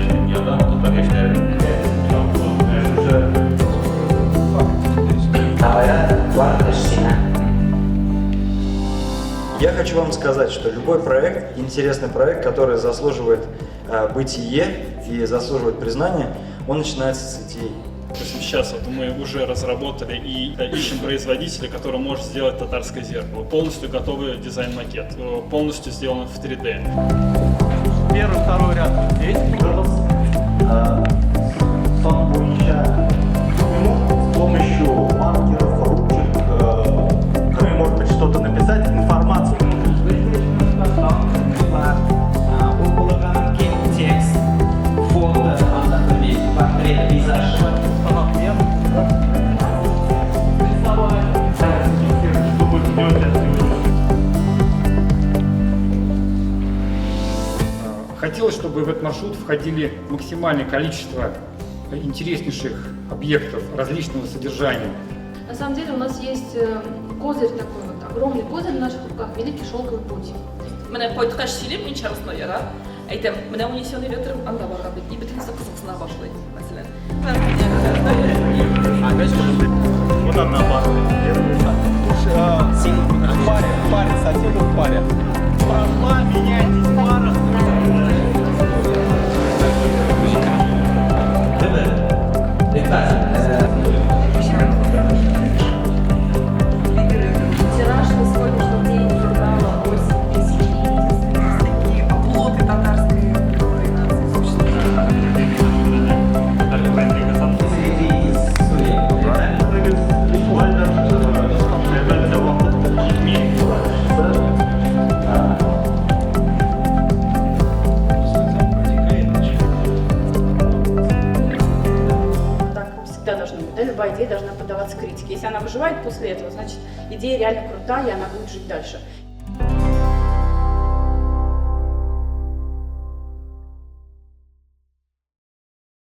dünyada mutlaka eşler Я хочу вам сказать, что любой проект, интересный проект, который заслуживает бытие и заслуживает признания, он начинается с идей. То есть сейчас вот мы уже разработали и ищем производителя, который может сделать татарское зеркало. Полностью готовый дизайн-макет, полностью сделан в 3D. Первый, второй ряд здесь. Сон бойынша с помощью маркеров, ручек, ну и может быть что-то написать, информацию. Текст, фото, портрет, пейзаж. Хотелось, чтобы в этот маршрут входили максимальное количество интереснейших объектов различного содержания. На самом деле у нас есть козырь такой вот, огромный козырь в наших руках, великий шелковый путь. Менә кайткач сөйлим, мин чарысына яра. Әйтәм, менә унисионный ветром анда барга бит. И бөтенесе кызыксына башлый, мәсәлән. Вот одна пара. В паре, совсем в паре. Прошла, меняйтесь в парах. Тираж на сегодняшний день журнала 8 тысяч единиц. Такие облоты татарской всегда должно быть, да, любая идея должна поддаваться критике. Если она выживает после этого, значит идея реально крутая, и она будет жить дальше.